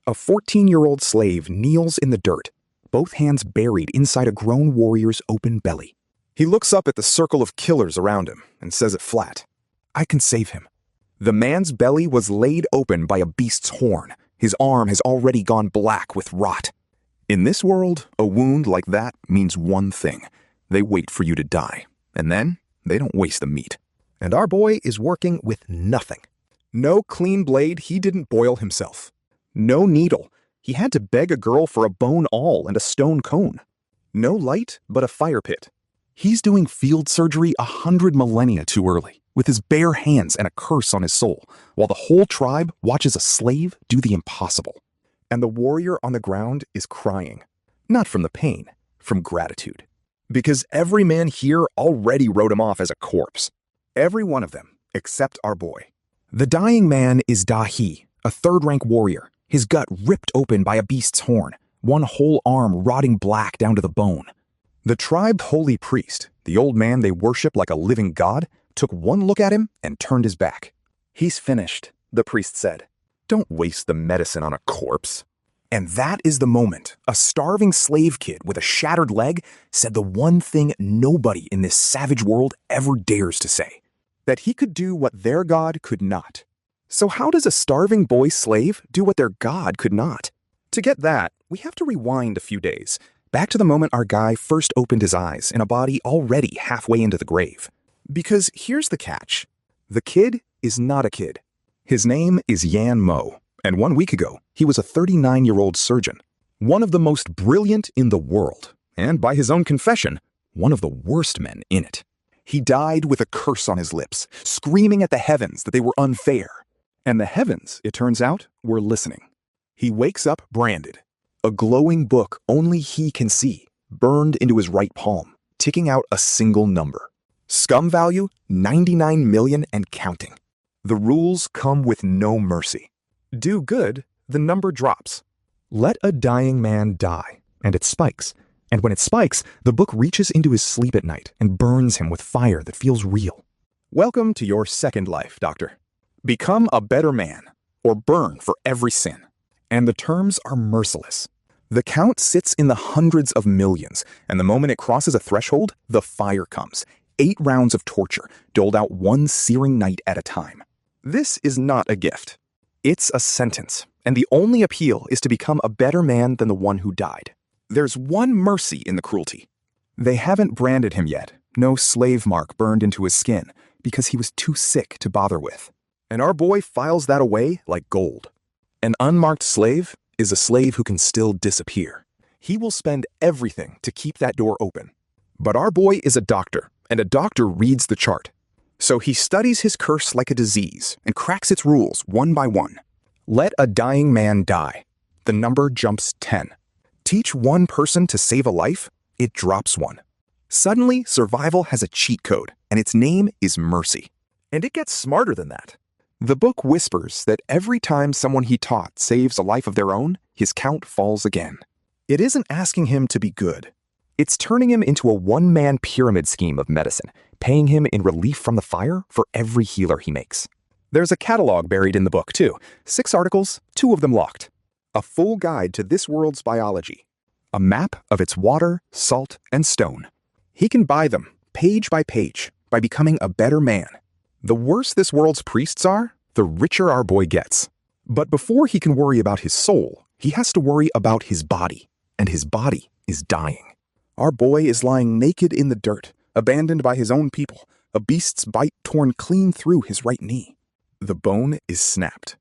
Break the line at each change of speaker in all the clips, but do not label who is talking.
A 14-year-old slave kneels in the dirt, both hands buried inside a grown warrior's open belly. He looks up at the circle of killers around him and says it flat. I can save him. The man's belly was laid open by a beast's horn. His arm has already gone black with rot. In this world, a wound like that means one thing. They wait for you to die, and then they don't waste the meat. And our boy is working with nothing. No clean blade, he didn't boil himself. No needle, he had to beg a girl for a bone awl and a stone cone. No light, but a fire pit. He's doing field surgery 100 millennia too early, with his bare hands and a curse on his soul, while the whole tribe watches a slave do the impossible. And the warrior on the ground is crying, not from the pain, from gratitude. Because every man here already wrote him off as a corpse. Every one of them, except our boy. The dying man is Dahi, a third-rank warrior, his gut ripped open by a beast's horn, one whole arm rotting black down to the bone. The tribe's holy priest, the old man they worship like a living god, took one look at him and turned his back. He's finished, the priest said. Don't waste the medicine on a corpse. And that is the moment a starving slave kid with a shattered leg said the one thing nobody in this savage world ever dares to say. That he could do what their god could not. So how does a starving boy slave do what their god could not? To get that, we have to rewind a few days, back to the moment our guy first opened his eyes in a body already halfway into the grave. Because here's the catch. The kid is not a kid. His name is Yan Mo, and 1 week ago, he was a 39-year-old surgeon, one of the most brilliant in the world, and by his own confession, one of the worst men in it. He died with a curse on his lips, screaming at the heavens that they were unfair. And the heavens, it turns out, were listening. He wakes up branded, a glowing book only he can see, burned into his right palm, ticking out a single number. Scum value, 99 million and counting. The rules come with no mercy. Do good, the number drops. Let a dying man die, and it spikes. And when it spikes, the book reaches into his sleep at night and burns him with fire that feels real. Welcome to your second life, Doctor. Become a better man, or burn for every sin. And the terms are merciless. The count sits in the hundreds of millions, and the moment it crosses a threshold, the fire comes. 8 rounds of torture, doled out one searing night at a time. This is not a gift. It's a sentence, and the only appeal is to become a better man than the one who died. There's one mercy in the cruelty. They haven't branded him yet, no slave mark burned into his skin, because he was too sick to bother with. And our boy files that away like gold. An unmarked slave is a slave who can still disappear. He will spend everything to keep that door open. But our boy is a doctor, and a doctor reads the chart. So he studies his curse like a disease and cracks its rules one by one. Let a dying man die. The number jumps 10. Teach one person to save a life, it drops 1. Suddenly, survival has a cheat code, and its name is mercy. And it gets smarter than that. The book whispers that every time someone he taught saves a life of their own, his count falls again. It isn't asking him to be good. It's turning him into a one-man pyramid scheme of medicine, paying him in relief from the fire for every healer he makes. There's a catalog buried in the book, too. 6 articles, 2 of them locked. A full guide to this world's biology. A map of its water, salt, and stone. He can buy them, page by page, by becoming a better man. The worse this world's priests are, the richer our boy gets. But before he can worry about his soul, he has to worry about his body. And his body is dying. Our boy is lying naked in the dirt, abandoned by his own people, a beast's bite torn clean through his right knee. The bone is snapped.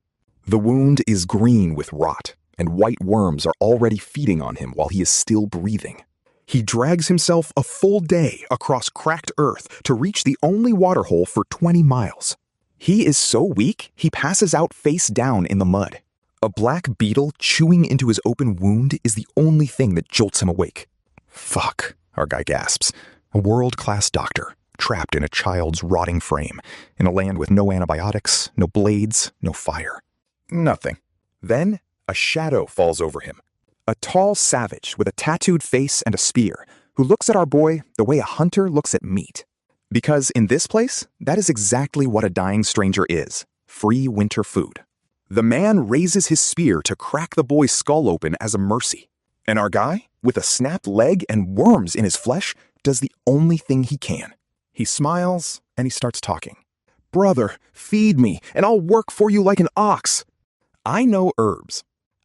The wound is green with rot, and white worms are already feeding on him while he is still breathing. He drags himself a full day across cracked earth to reach the only waterhole for 20 miles. He is so weak, he passes out face down in the mud. A black beetle chewing into his open wound is the only thing that jolts him awake. Fuck, our guy gasps. A world-class doctor, trapped in a child's rotting frame, in a land with no antibiotics, no blades, no fire. Nothing. Then, a shadow falls over him. A tall savage with a tattooed face and a spear, who looks at our boy the way a hunter looks at meat. Because in this place, that is exactly what a dying stranger is. Free winter food. The man raises his spear to crack the boy's skull open as a mercy. And our guy, with a snapped leg and worms in his flesh, does the only thing he can. He smiles and he starts talking. "Brother, feed me, and I'll work for you like an ox. I know herbs.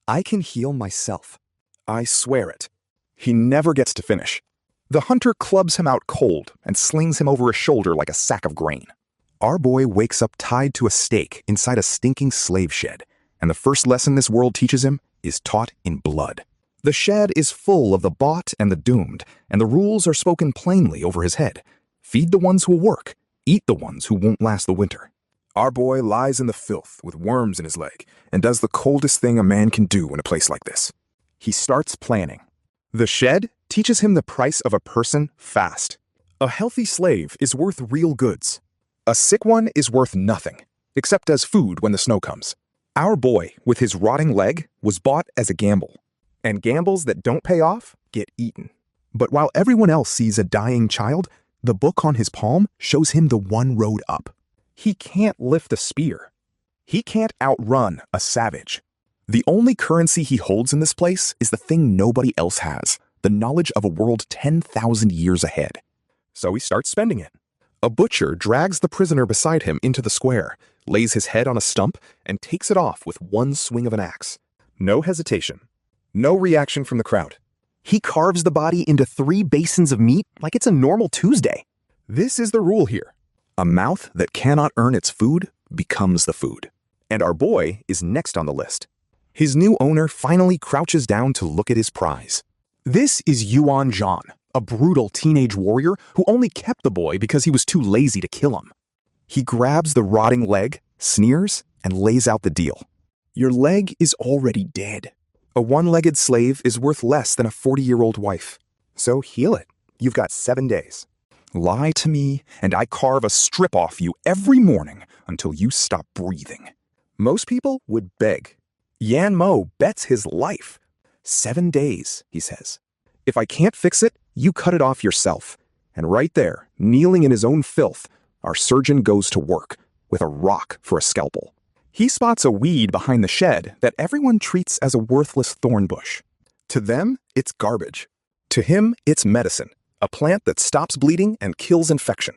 I can heal myself. I swear it." He never gets to finish. The hunter clubs him out cold and slings him over his shoulder like a sack of grain. Our boy wakes up tied to a stake inside a stinking slave shed, and the first lesson this world teaches him is taught in blood. The shed is full of the bought and the doomed, and the rules are spoken plainly over his head. Feed the ones who will work, eat the ones who won't last the winter. Our boy lies in the filth with worms in his leg and does the coldest thing a man can do in a place like this. He starts planning. The shed teaches him the price of a person fast. A healthy slave is worth real goods. A sick one is worth nothing, except as food when the snow comes. Our boy, with his rotting leg, was bought as a gamble. And gambles that don't pay off get eaten. But while everyone else sees a dying child, the book on his palm shows him the one road up. He can't lift a spear. He can't outrun a savage. The only currency he holds in this place is the thing nobody else has, the knowledge of a world 10,000 years ahead. So he starts spending it. A butcher drags the prisoner beside him into the square, lays his head on a stump, and takes it off with one swing of an axe. No hesitation. No reaction from the crowd. He carves the body into 3 basins of meat like it's a normal Tuesday. This is the rule here. A mouth that cannot earn its food becomes the food. And our boy is next on the list. His new owner finally crouches down to look at his prize. This is Yuan Zhan, a brutal teenage warrior who only kept the boy because he was too lazy to kill him. He grabs the rotting leg, sneers, and lays out the deal. Your leg is already dead. A one-legged slave is worth less than a 40-year-old wife. So heal it. You've got 7 days. Lie to me, and I carve a strip off you every morning until you stop breathing. Most people would beg. Yan Mo bets his life. 7 days, he says. If I can't fix it, you cut it off yourself. And right there, kneeling in his own filth, our surgeon goes to work with a rock for a scalpel. He spots a weed behind the shed that everyone treats as a worthless thorn bush. To them, it's garbage. To him, it's medicine, a plant that stops bleeding and kills infection.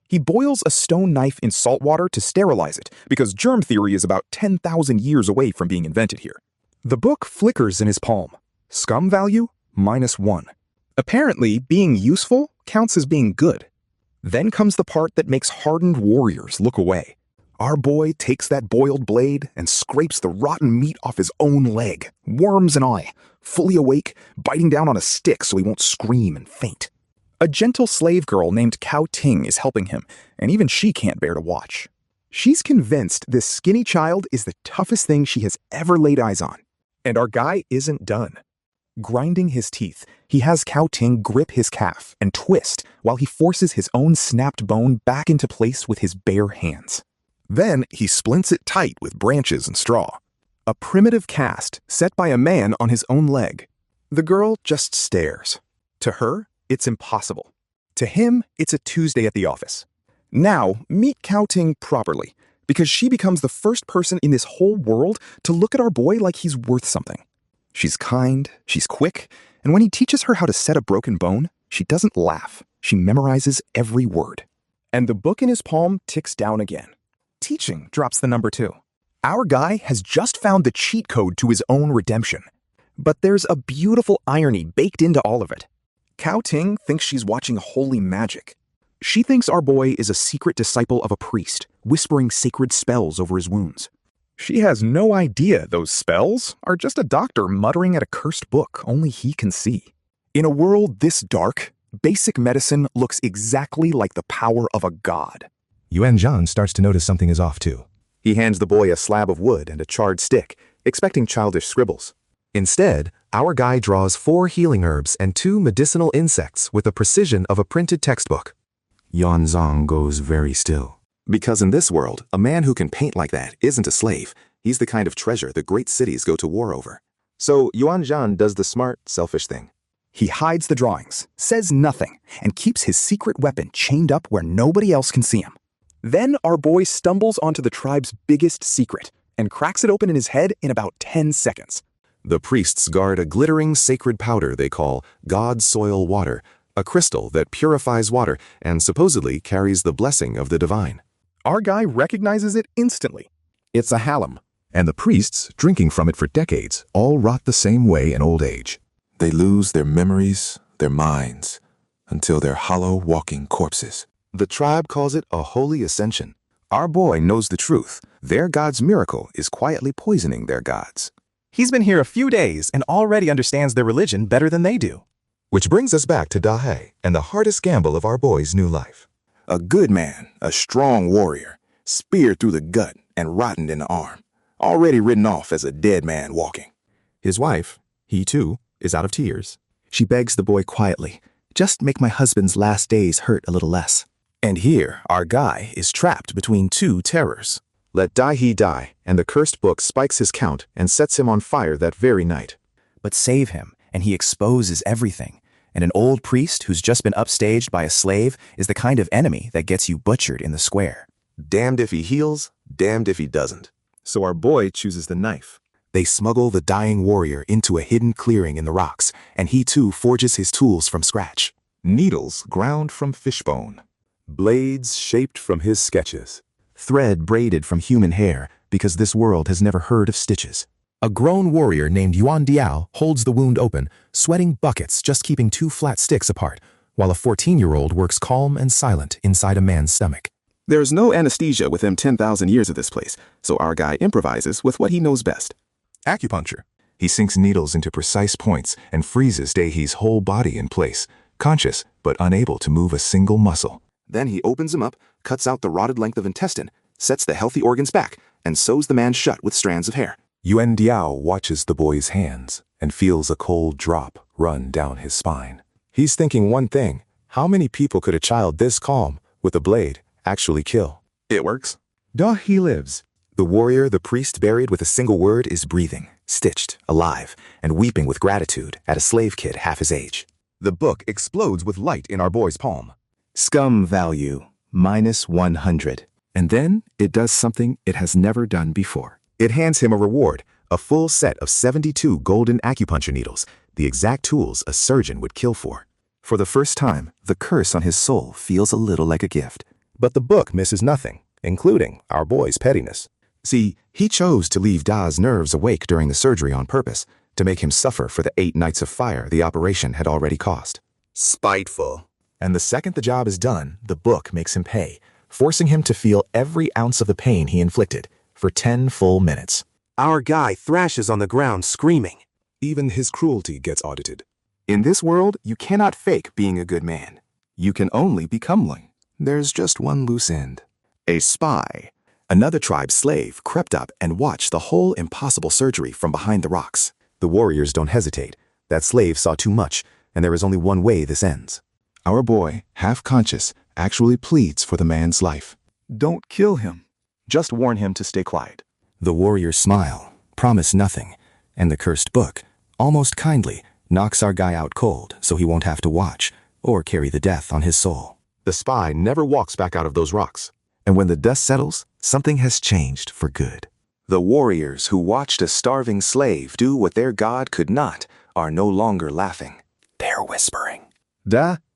He boils a stone knife in salt water to sterilize it because germ theory is about 10,000 years away from being invented here. The book flickers in his palm. Scum value, -1. Apparently, being useful counts as being good. Then comes the part that makes hardened warriors look away. Our boy takes that boiled blade and scrapes the rotten meat off his own leg, worms and all, fully awake, biting down on a stick so he won't scream and faint. A gentle slave girl named Cao Ting is helping him, and even she can't bear to watch. She's convinced this skinny child is the toughest thing she has ever laid eyes on. And our guy isn't done. Grinding his teeth, he has Cao Ting grip his calf and twist while he forces his own snapped bone back into place with his bare hands. Then he splints it tight with branches and straw. A primitive cast set by a man on his own leg. The girl just stares. To her, it's impossible. To him, it's a Tuesday at the office. Now, meet Cao Ting properly, because she becomes the first person in this whole world to look at our boy like he's worth something. She's kind, she's quick, and when he teaches her how to set a broken bone, she doesn't laugh. She memorizes every word. And the book in his palm ticks down again. Teaching drops the number 2. Our guy has just found the cheat code to his own redemption. But there's a beautiful irony baked into all of it. Cao Ting thinks she's watching holy magic. She thinks our boy is a secret disciple of a priest, whispering sacred spells over his wounds. She has no idea those spells are just a doctor muttering at a cursed book only he can see. In a world this dark, basic medicine looks exactly like the power of a god.
Yuan Zhan starts to notice something is off too.
He hands the boy a slab of wood and a charred stick, expecting childish scribbles.
Instead, our guy draws 4 healing herbs and 2 medicinal insects with the precision of a printed textbook. Yuan Zhan goes very still.
Because in this world, a man who can paint like that isn't a slave. He's the kind of treasure the great cities go to war over. So Yuan Zhan does the smart, selfish thing. He hides the drawings, says nothing, and keeps his secret weapon chained up where nobody else can see him. Then our boy stumbles onto the tribe's biggest secret, and cracks it open in his head in about 10 seconds.
The priests guard a glittering sacred powder they call God's soil water, a crystal that purifies water and supposedly carries the blessing of the divine.
Our guy recognizes it instantly. It's a halum.
And the priests, drinking from it for decades, all rot the same way in old age.
They lose their memories, their minds, until they're hollow walking corpses.
The tribe calls it a holy ascension.
Our boy knows the truth. Their god's miracle is quietly poisoning their gods.
He's been here a few days and already understands their religion better than they do.
Which brings us back to Dahe and the hardest gamble of our boy's new life.
A good man, a strong warrior, speared through the gut and rotted in the arm, already written off as a dead man walking.
His wife, he too, is out of tears.
She begs the boy quietly, "Just make my husband's last days hurt a little less."
And here, our guy is trapped between two terrors.
Let Dahe die, and the cursed book spikes his count and sets him on fire that very night.
But save him, and he exposes everything. And an old priest who's just been upstaged by a slave is the kind of enemy that gets you butchered in the square.
Damned if he heals, damned if he doesn't.
So our boy chooses the knife.
They smuggle the dying warrior into a hidden clearing in the rocks, and he too forges his tools from scratch.
Needles ground from fishbone.
Blades shaped from his sketches.
Thread braided from human hair, because this world has never heard of stitches. A grown warrior named Yuan Diao holds the wound open, sweating buckets just keeping two flat sticks apart, while a 14-year-old works calm and silent inside a man's stomach.
There's no anesthesia within 10,000 years of this place, so our guy improvises with what he knows best.
Acupuncture. He sinks needles into precise points and freezes Dahe's whole body in place, conscious but unable to move a single muscle.
Then he opens him up, cuts out the rotted length of intestine, sets the healthy organs back, and sews the man shut with strands of hair.
Yuan Diao watches the boy's hands and feels a cold drop run down his spine. He's thinking one thing: how many people could a child this calm, with a blade, actually kill?
It works.
Dahe lives.
The warrior the priest buried with a single word is breathing,
Stitched, alive, and weeping with gratitude at a slave kid half his age.
The book explodes with light in our boy's palm.
Scum value, -100. And then it does something it has never done before.
It hands him a reward, a full set of 72 golden acupuncture needles, the exact tools a surgeon would kill for.
For the first time, the curse on his soul feels a little like a gift.
But the book misses nothing, including our boy's pettiness. See, he chose to leave Da's nerves awake during the surgery on purpose, to make him suffer for the 8 nights of fire the operation had already cost.
Spiteful.
And the second the job is done, the book makes him pay, forcing him to feel every ounce of the pain he inflicted, for 10 full minutes.
Our guy thrashes on the ground screaming.
Even his cruelty gets audited.
In this world, you cannot fake being a good man. You can only become one. There's just one loose end. A spy. Another tribe's slave crept up and watched the whole impossible surgery from behind the rocks.
The warriors don't hesitate. That slave saw too much, and there is only one way this ends.
Our boy, half conscious, actually pleads for the man's life.
Don't kill him. Just warn him to stay quiet.
The warriors smile, promise nothing, and the cursed book, almost kindly, knocks our guy out cold so he won't have to watch or carry the death on his soul.
The spy never walks back out of those rocks.
And when the dust settles, something has changed for good.
The warriors who watched a starving slave do what their god could not are no longer laughing. They're whispering.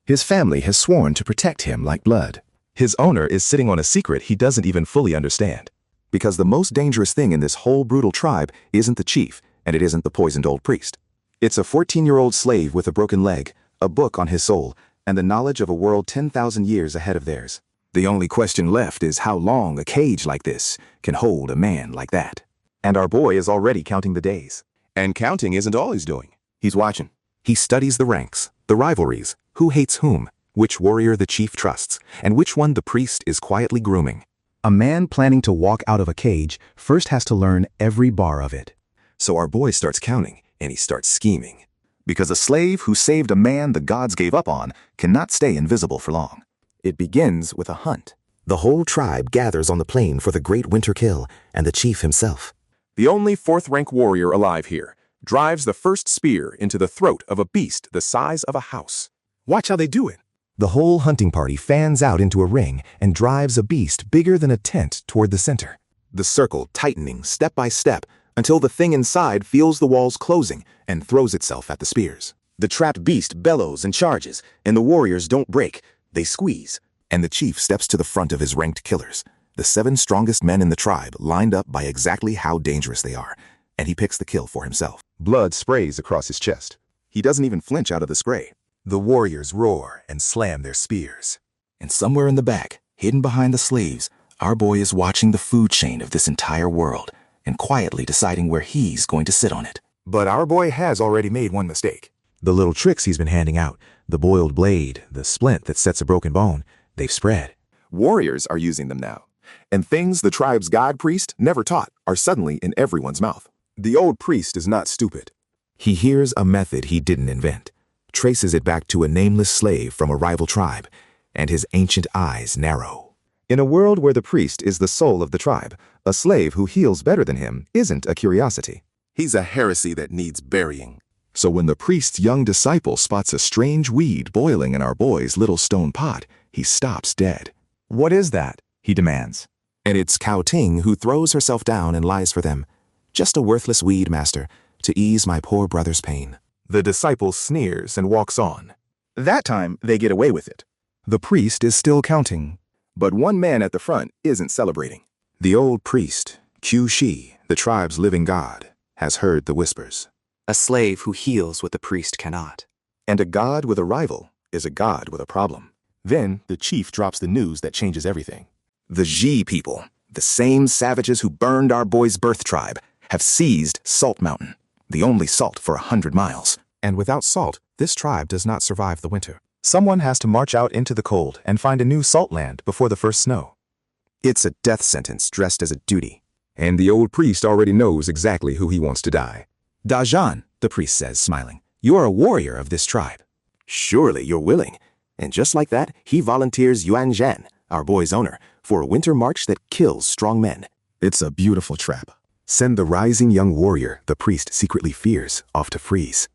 His family has sworn to protect him like blood.
His owner is sitting on a secret he doesn't even fully understand.
Because the most dangerous thing in this whole brutal tribe isn't the chief, and it isn't the poisoned old priest. It's a 14-year-old slave with a broken leg, a book on his soul, and the knowledge of a world 10,000 years ahead of theirs. The only question left is how long a cage like this can hold a man like that.
And our boy is already counting the days. And counting isn't all he's doing.
He's watching.
He studies the ranks, the rivalries, who hates whom, which warrior the chief trusts, and which one the priest is quietly grooming.
A man planning to walk out of a cage first has to learn every bar of it.
So our boy starts counting, and he starts scheming. Because a slave who saved a man the gods gave up on cannot stay invisible for long. It begins with a hunt.
The whole tribe gathers on the plain for the great winter kill, and the chief himself.
The only 4th-rank warrior alive here drives the first spear into the throat of a beast the size of a house.
Watch how they do it.
The whole hunting party fans out into a ring and drives a beast bigger than a tent toward the center.
the circle tightening step by step until the thing inside feels the walls closing and throws itself at the spears. The trapped beast bellows and charges, and the warriors don't break, they squeeze. And the chief steps to the front of his ranked killers, the 7 strongest men in the tribe lined up by exactly how dangerous they are, and he picks the kill for himself. Blood sprays across his chest. He doesn't even flinch out of the spray. The warriors roar and slam their spears. And somewhere in the back, hidden behind the slaves, our boy is watching the food chain of this entire world and quietly deciding where he's going to sit on it. But our boy has already made one mistake. The little tricks he's been handing out, the boiled blade, the splint that sets a broken bone, they've spread. Warriors are using them now. And things the tribe's god priest never taught are suddenly in everyone's mouth. The old priest is not stupid. He hears a method he didn't invent, traces it back to a nameless slave from a rival tribe, and his ancient eyes narrow. In a world where the priest is the soul of the tribe, a slave who heals better than him isn't a curiosity. He's a heresy that needs burying. So when the priest's young disciple spots a strange weed boiling in our boy's little stone pot, he stops dead.
What is that? He demands.
And it's Cao Ting who throws herself down and lies for them. Just a worthless weed, master, to ease my poor brother's pain. The disciple sneers and walks on. That time, they get away with it. The priest is still counting. But one man at the front isn't celebrating. The old priest, Q Shi, the tribe's living god, has heard the whispers.
A slave who heals what the priest cannot.
And a god with a rival is a god with a problem. Then the chief drops the news that changes everything. The Ji people, the same savages who burned our boy's birth tribe, have seized Salt Mountain, the only salt for 100 miles.
And without salt, this tribe does not survive the winter. Someone has to march out into the cold and find a new salt land before the first snow.
It's a death sentence dressed as a duty. And the old priest already knows exactly who he wants to die. Dajan, the priest says, smiling, you are a warrior of this tribe. Surely you're willing. And just like that, he volunteers Yuan Zhan, our boy's owner, for a winter march that kills strong men. It's a beautiful trap. Send the rising young warrior the priest secretly fears off to freeze.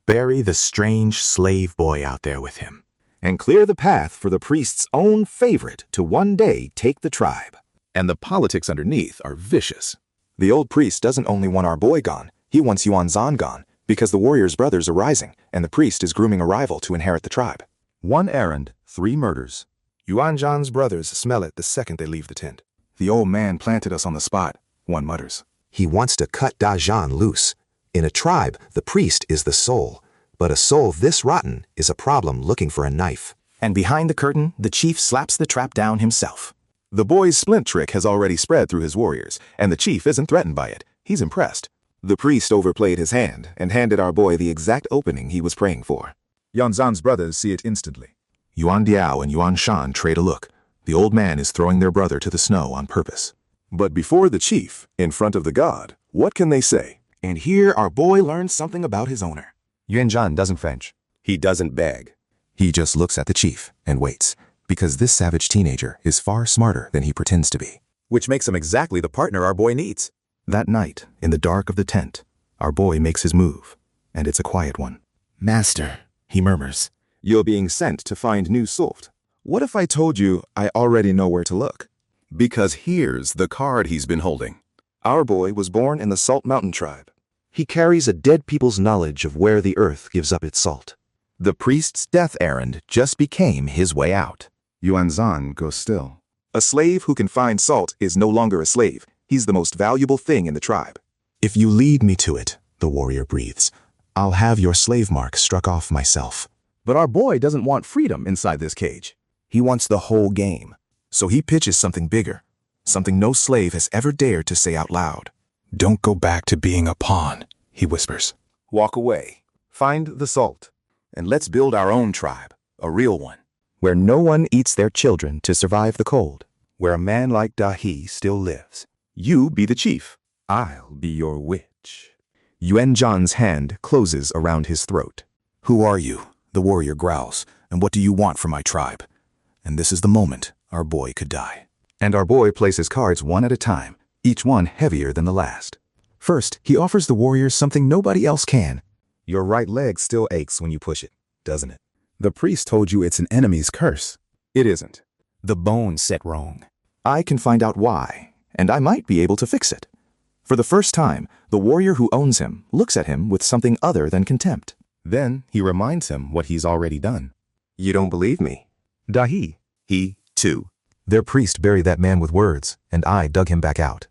Bury the strange slave boy out there with him. And clear the path for the priest's own favorite to one day take the tribe. And the politics underneath are vicious. The old priest doesn't only want our boy gone, he wants Yuan Zhan gone, because the warrior's brothers are rising, and the priest is grooming a rival to inherit the tribe. 1 errand, 3 murders. Yuan Zhan's brothers smell it the second they leave the tent. The old man planted us on the spot, one mutters. He wants to cut Dajan loose. In a tribe, the priest is the soul, but a soul this rotten is a problem looking for a knife. And behind the curtain, the chief slaps the trap down himself. The boy's splint trick has already spread through his warriors, and the chief isn't threatened by it. He's impressed. The priest overplayed his hand and handed our boy the exact opening he was praying for.
Yuan Zhan's brothers see it instantly.
Yuan Diao and Yuan Shan trade a look. The old man is throwing their brother to the snow on purpose. But before the chief, in front of the god, what can they say? And here our boy learns something about his owner.
Yuan Zhan doesn't flinch.
He doesn't beg. He just looks at the chief and waits, because this savage teenager is far smarter than he pretends to be.
Which makes him exactly the partner our boy needs.
That night, in the dark of the tent, our boy makes his move, and it's a quiet one. Master, he murmurs. You're being sent to find new salt. What if I told you I already know where to look? Because here's the card he's been holding. Our boy was born in the Salt Mountain tribe. He carries a dead people's knowledge of where the earth gives up its salt. The priest's death errand just became his way out. Yuan Zhan goes still. A slave who can find salt is no longer a slave. He's the most valuable thing in the tribe. If you lead me to it, the warrior breathes, I'll have your slave mark struck off myself. But our boy doesn't want freedom inside this cage. He wants the whole game. So he pitches something bigger, something no slave has ever dared to say out loud. Don't go back to being a pawn, he whispers. Walk away, find the salt, and let's build our own tribe, a real one, where no one eats their children to survive the cold, where a man like Dahi still lives. You be the chief. I'll be your witch. Yuan Zhan's hand closes around his throat. Who are you? The warrior growls. And what do you want from my tribe? And this is the moment our boy could die. And our boy places cards one at a time, each one heavier than the last. First, he offers the warriors something nobody else can. Your right leg still aches when you push it, doesn't it? The priest told you it's an enemy's curse. It isn't. The bone's set wrong. I can find out why, and I might be able to fix it. For the first time, the warrior who owns him looks at him with something other than contempt.
Then he reminds him what he's already done.
You don't believe me?
Dahi.
He, too.
Their priest buried that man with words, and I dug him back out.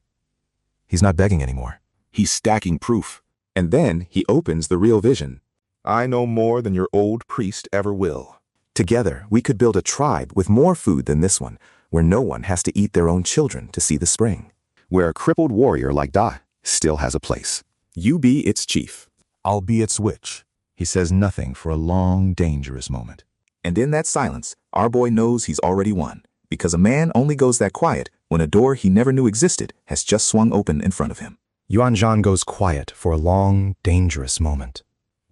He's not begging anymore.
He's stacking proof. And then he opens the real vision. I know more than your old priest ever will.
Together, we could build a tribe with more food than this one, where no one has to eat their own children to see the spring. Where a crippled warrior like Da still has a place.
You be its chief.
I'll be its witch. He says nothing for a long, dangerous moment.
And in that silence, our boy knows he's already won, because a man only goes that quiet when a door he never knew existed has just swung open in front of him.
Yuan Zhan goes quiet for a long, dangerous moment.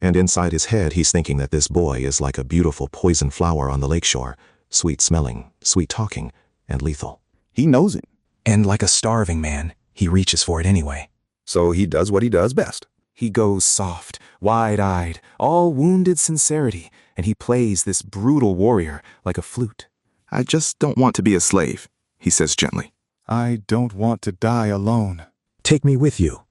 And inside his head, he's thinking that this boy is like a beautiful poison flower on the lakeshore, sweet-smelling, sweet-talking, and lethal.
He knows it.
And like a starving man, he reaches for it anyway.
So he does what he does best.
He goes soft, wide-eyed, all wounded sincerity, and he plays this brutal warrior like a flute.
I just don't want to be a slave, he says gently.
I don't want to die alone.
Take me with you.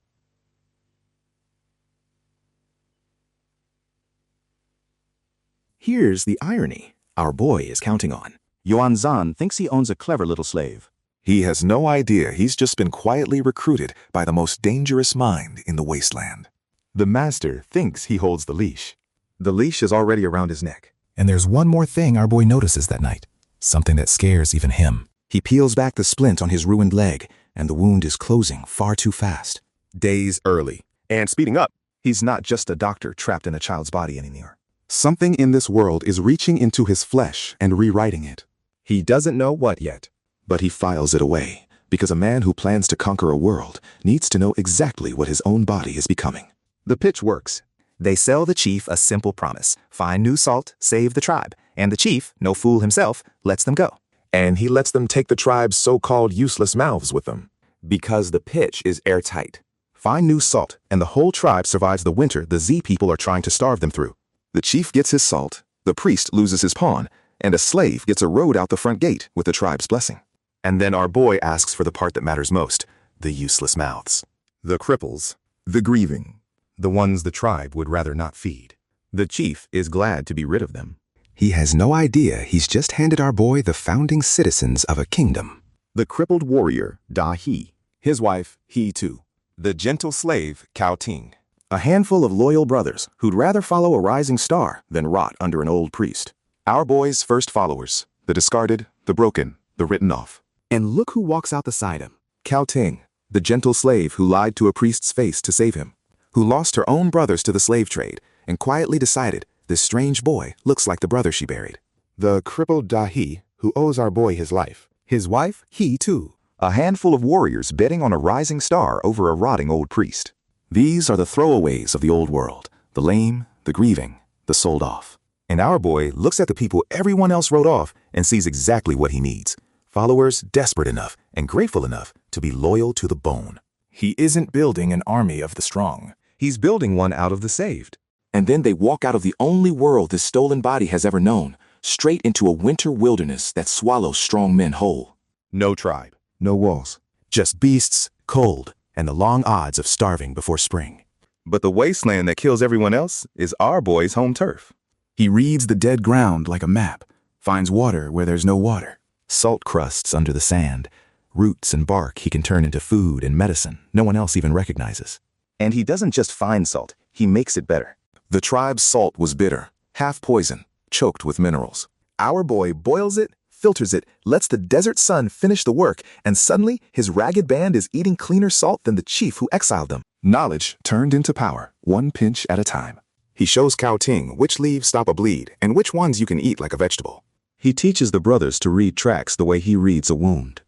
Here's the irony our boy is counting on. Yuan Zhan thinks he owns a clever little slave.
He has no idea he's just been quietly recruited by the most dangerous mind in the wasteland.
The master thinks he holds the leash. The leash is already around his neck.
And there's one more thing our boy notices that night. Something that scares even him.
He peels back the splint on his ruined leg, and the wound is closing far too fast.
Days early.
And speeding up.
He's not just a doctor trapped in a child's body anymore. Something in this world is reaching into his flesh and rewriting it.
He doesn't know what yet.
But he files it away, because a man who plans to conquer a world needs to know exactly what his own body is becoming.
The pitch works. They sell the chief a simple promise. Find new salt, save the tribe. And the chief, no fool himself, lets them go.
And he lets them take the tribe's so-called useless mouths with them.
Because the pitch is airtight.
Find new salt, and the whole tribe survives the winter the Z people are trying to starve them through. The chief gets his salt, the priest loses his pawn, and a slave gets a road out the front gate with the tribe's blessing.
And then our boy asks for the part that matters most, the useless mouths.
The cripples, the grieving, the ones the tribe would rather not feed. The chief is glad to be rid of them.
He has no idea he's just handed our boy the founding citizens of a kingdom.
The crippled warrior, Da He.
His wife, He too. The gentle slave, Cao Ting.
A handful of loyal brothers who'd rather follow a rising star than rot under an old priest.
Our boy's first followers, the discarded, the broken, the written off.
And look who walks out beside him.
Cao Ting, the gentle slave who lied to a priest's face to save him, who lost her own brothers to the slave trade and quietly decided this strange boy looks like the brother she buried.
The crippled Dahi, who owes our boy his life.
His wife, He too.
A handful of warriors betting on a rising star over a rotting old priest. These are the throwaways of the old world, the lame, the grieving, the sold off. And our boy looks at the people everyone else wrote off and sees exactly what he needs. Followers desperate enough and grateful enough to be loyal to the bone.
He isn't building an army of the strong.
He's building one out of the saved.
And then they walk out of the only world this stolen body has ever known, straight into a winter wilderness that swallows strong men whole.
No tribe, no walls, just beasts, cold, and the long odds of starving before spring. But the wasteland that kills everyone else is our boy's home turf.
He reads the dead ground like a map, finds water where there's no water,
salt crusts under the sand, roots and bark he can turn into food and medicine no one else even recognizes. And he doesn't just find salt, he makes it better. The tribe's salt was bitter, half poison, choked with minerals. Our boy boils it, filters it, lets the desert sun finish the work, and suddenly his ragged band is eating cleaner salt than the chief who exiled them. Knowledge turned into power, one pinch at a time. He shows Cao Ting which leaves stop a bleed and which ones you can eat like a vegetable. He teaches the brothers to read tracks the way he reads a wound.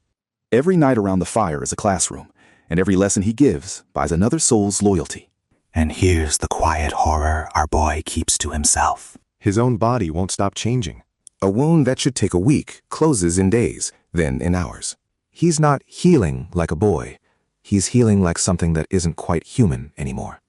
Every night around the fire is a classroom, and every lesson he gives buys another soul's loyalty.
And here's the quiet horror our boy keeps to himself.
His own body won't stop changing. A wound that should take a week closes in days, then in hours. He's not healing like a boy. He's healing like something that isn't quite human anymore.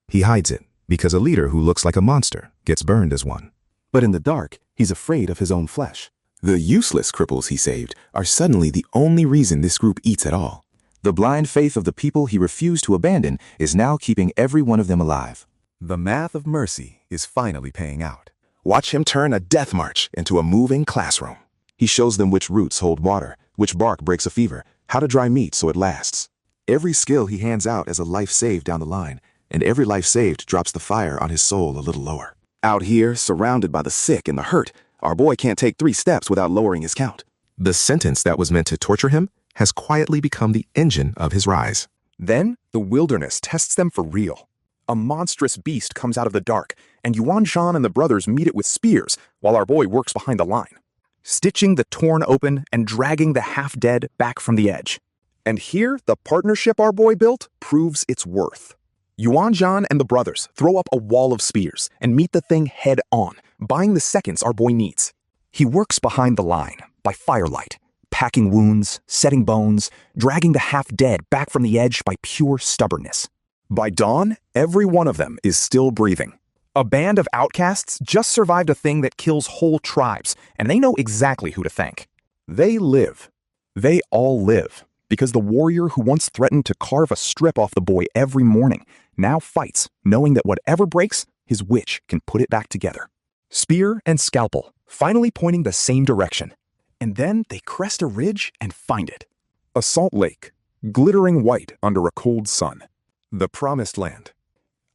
He hides it because a leader who looks like a monster gets burned as one. But in the dark, he's afraid of his own flesh. The useless cripples he saved are suddenly the only reason this group eats at all. The blind faith of the people he refused to abandon is now keeping every one of them alive.
The math of mercy is finally paying out. Watch him turn a death march into a moving classroom. He shows them which roots hold water, which bark breaks a fever, how to dry meat so it lasts. Every skill he hands out as a life saved down the line, and every life saved drops the fire on his soul a little lower. Out here, surrounded by the sick and the hurt, our boy can't take 3 steps without lowering his count.
The sentence that was meant to torture him has quietly become the engine of his rise.
Then, the wilderness tests them for real. A monstrous beast comes out of the dark, and Yuan Zhan and the brothers meet it with spears while our boy works behind the line, stitching the torn open and dragging the half-dead back from the edge. And here, the partnership our boy built proves its worth. Yuan Zhan and the brothers throw up a wall of spears and meet the thing head on, buying the seconds our boy needs. He works behind the line, by firelight, packing wounds, setting bones, dragging the half-dead back from the edge by pure stubbornness. By dawn, every one of them is still breathing. A band of outcasts just survived a thing that kills whole tribes, and they know exactly who to thank. They live. They all live, because the warrior who once threatened to carve a strip off the boy every morning now fights, knowing that whatever breaks, his witch can put it back together. Spear and scalpel, finally pointing the same direction. And then they crest a ridge and find it. A salt lake, glittering white under a cold sun. The promised land.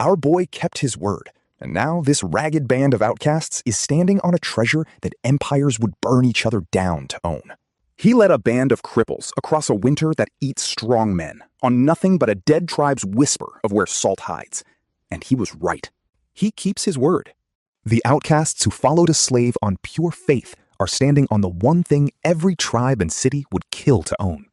Our boy kept his word, and now this ragged band of outcasts is standing on a treasure that empires would burn each other down to own. He led a band of cripples across a winter that eats strong men, on nothing but a dead tribe's whisper of where salt hides. And he was right. He keeps his word. The outcasts who followed a slave on pure faith are standing on the one thing every tribe and city would kill to own.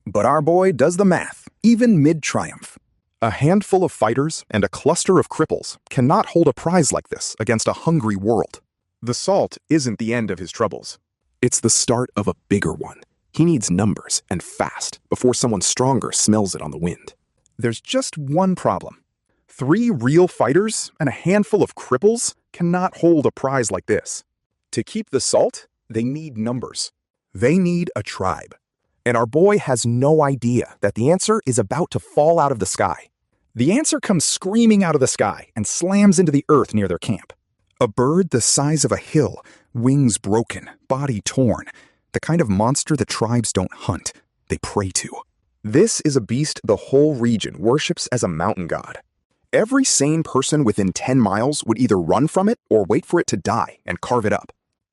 But our boy does the math, even mid-triumph. A handful of fighters and a cluster of cripples cannot hold a prize like this against a hungry world. The salt isn't the end of his troubles. It's the start of a bigger one. He needs numbers and fast before someone stronger smells it on the wind. There's just one problem. 3 real fighters and a handful of cripples cannot hold a prize like this. To keep the salt, they need numbers. They need a tribe. And our boy has no idea that the answer is about to fall out of the sky. The answer comes screaming out of the sky and slams into the earth near their camp. A bird the size of a hill, wings broken, body torn. The kind of monster that tribes don't hunt, they pray to. This is a beast the whole region worships as a mountain god. Every sane person within 10 miles would either run from it or wait for it to die and carve it up.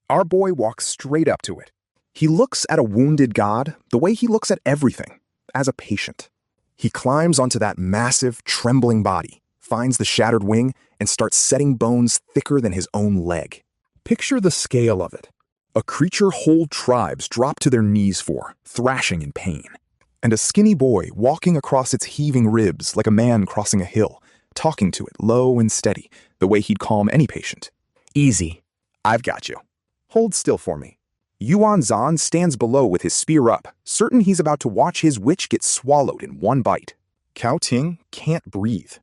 Our boy walks straight up to it. He looks at a wounded god the way he looks at everything, as a patient. He climbs onto that massive, trembling body, finds the shattered wing, and starts setting bones thicker than his own leg. Picture the scale of it. A creature whole tribes drop to their knees for, thrashing in pain. And a skinny boy walking across its heaving ribs like a man crossing a hill, talking to it low and steady, the way he'd calm any patient. Easy. I've got you. Hold still for me. Yuan Zhan stands below with his spear up, certain he's about to watch his witch get swallowed in one bite. Cao Ting can't breathe.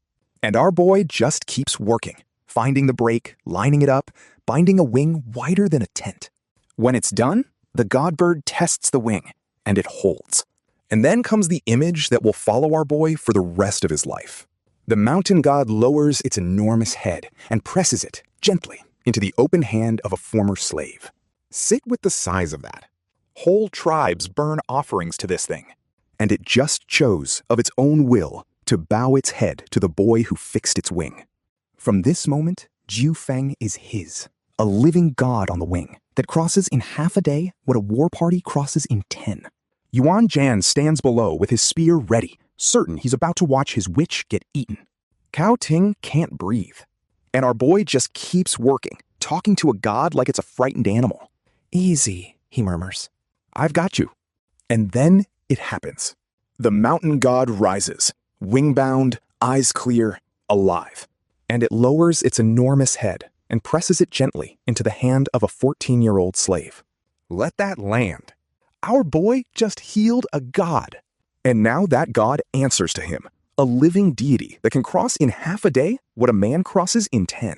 And our boy just keeps working, finding the break, lining it up, binding a wing wider than a tent. When it's done, the godbird tests the wing, and it holds. And then comes the image that will follow our boy for the rest of his life. The mountain god lowers its enormous head and presses it, gently, into the open hand of a former slave. Sit with the size of that. Whole tribes burn offerings to this thing, and it just chose, of its own will, to bow its head to the boy who fixed its wing. From this moment, Jiu Feng is his, a living god on the wing that crosses in half a day what a war party crosses in 10. Yuan Zhan stands below with his spear ready, certain he's about to watch his witch get eaten. Cao Ting can't breathe, and our boy just keeps working, talking to a god like it's a frightened animal. Easy, he murmurs. I've got you. And then it happens. The mountain god rises, wing-bound, eyes clear, alive. And it lowers its enormous head and presses it gently into the hand of a 14-year-old slave. Let that land. Our boy just healed a god. And now that god answers to him, a living deity that can cross in half a day what a man crosses in 10.